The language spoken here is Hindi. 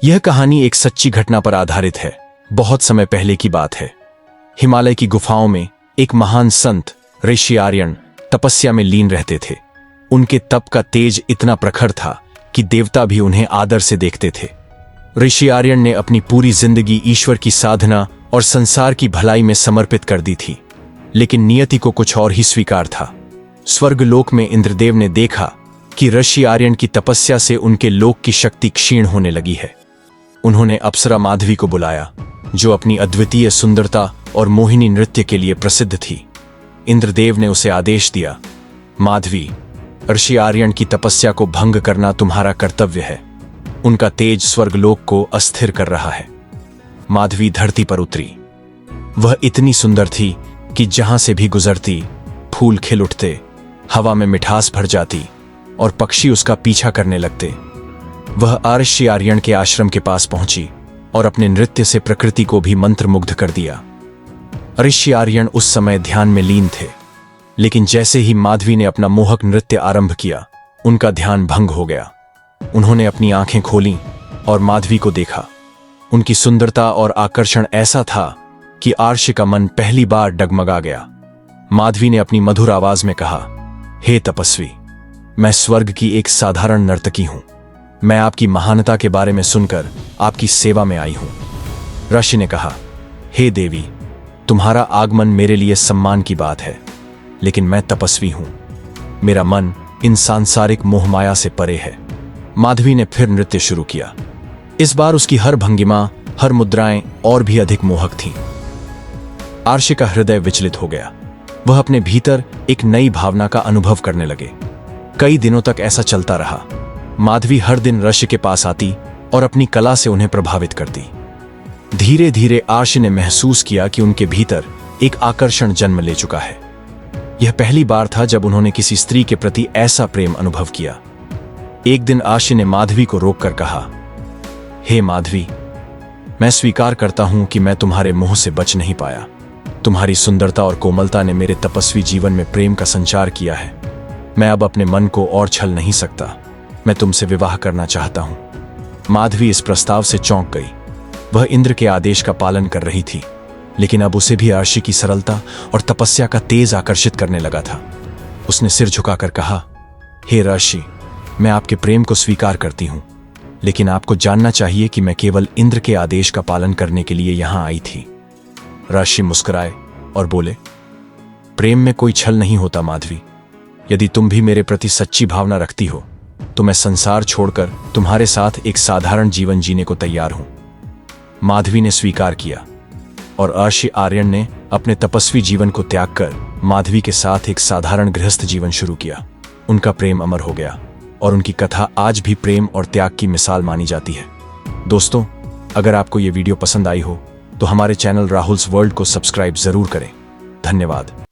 यह कहानी एक सच्ची घटना पर आधारित है। बहुत समय पहले की बात है। हिमालय की गुफाओं में एक महान संत ऋषि आर्यन तपस्या में लीन रहते थे। उनके तप का तेज इतना प्रखर था कि देवता भी उन्हें आदर से देखते थे। ऋषि आर्यन ने अपनी पूरी जिंदगी ईश्वर की साधना और संसार की भलाई में समर्पित कर दी थी, लेकिन नियति को कुछ और ही स्वीकार था। स्वर्गलोक में इंद्रदेव ने देखा कि ऋषि आर्यन की तपस्या से उनके लोक की शक्ति क्षीण होने लगी है। उन्होंने अप्सरा माधवी को बुलाया, जो अपनी अद्वितीय सुंदरता और मोहिनी नृत्य के लिए प्रसिद्ध थी। इंद्रदेव ने उसे आदेश दिया, माधवी, ऋषि आर्यन की तपस्या को भंग करना तुम्हारा कर्तव्य है। उनका तेज स्वर्गलोक को अस्थिर कर रहा है। माधवी धरती पर उतरी। वह इतनी सुंदर थी कि जहां से भी गुजरती फूल खिल उठते, हवा में मिठास भर जाती और पक्षी उसका पीछा करने लगते। वह ऋषि आर्यन के आश्रम के पास पहुंची और अपने नृत्य से प्रकृति को भी मंत्रमुग्ध कर दिया। ऋषि आर्यन उस समय ध्यान में लीन थे, लेकिन जैसे ही माधवी ने अपना मोहक नृत्य आरंभ किया, उनका ध्यान भंग हो गया। उन्होंने अपनी आंखें खोलीं और माधवी को देखा। उनकी सुंदरता और आकर्षण ऐसा था कि आर्ष का मन पहली बार डगमगा गया। माधवी ने अपनी मधुर आवाज में कहा, हे तपस्वी, मैं स्वर्ग की एक साधारण नर्तकी हूं। मैं आपकी महानता के बारे में सुनकर आपकी सेवा में आई हूं। ऋषि ने कहा, हे देवी, तुम्हारा आगमन मेरे लिए सम्मान की बात है, लेकिन मैं तपस्वी हूं। मेरा मन इन सांसारिक मोहमाया से परे है। माधवी ने फिर नृत्य शुरू किया। इस बार उसकी हर भंगिमा, हर मुद्राएं और भी अधिक मोहक थीं। आर्ष का हृदय विचलित हो गया। वह अपने भीतर एक नई भावना का अनुभव करने लगे। कई दिनों तक ऐसा चलता रहा। माधवी हर दिन ऋषि के पास आती और अपनी कला से उन्हें प्रभावित करती। धीरे धीरे आर्ष ने महसूस किया कि उनके भीतर एक आकर्षण जन्म ले चुका है। यह पहली बार था जब उन्होंने किसी स्त्री के प्रति ऐसा प्रेम अनुभव किया। एक दिन आर्ष ने माधवी को रोककर कहा, हे माधवी, मैं स्वीकार करता हूं कि मैं तुम्हारे मोह से बच नहीं पाया। तुम्हारी सुंदरता और कोमलता ने मेरे तपस्वी जीवन में प्रेम का संचार किया है। मैं अब अपने मन को और छल नहीं सकता। मैं तुमसे विवाह करना चाहता हूं। माधवी इस प्रस्ताव से चौंक गई। वह इंद्र के आदेश का पालन कर रही थी, लेकिन अब उसे भी आर्षि की सरलता और तपस्या का तेज आकर्षित करने लगा था। उसने सिर झुकाकर कहा, हे ऋषि, मैं आपके प्रेम को स्वीकार करती हूं, लेकिन आपको जानना चाहिए कि मैं केवल इंद्र के आदेश का पालन करने के लिए यहां आई थी। ऋषि मुस्कुराए और बोले, प्रेम में कोई छल नहीं होता माधवी। यदि तुम भी मेरे प्रति सच्ची भावना रखती हो, तो मैं संसार छोड़कर तुम्हारे साथ एक साधारण जीवन जीने को तैयार हूं। माधवी ने स्वीकार किया और ऋषि आर्यन ने अपने तपस्वी जीवन को त्याग कर माधवी के साथ एक साधारण गृहस्थ जीवन शुरू किया। उनका प्रेम अमर हो गया और उनकी कथा आज भी प्रेम और त्याग की मिसाल मानी जाती है। दोस्तों, अगर आपको ये वीडियो पसंद आई हो तो हमारे चैनल राहुल्स वर्ल्ड को सब्सक्राइब जरूर करें। धन्यवाद।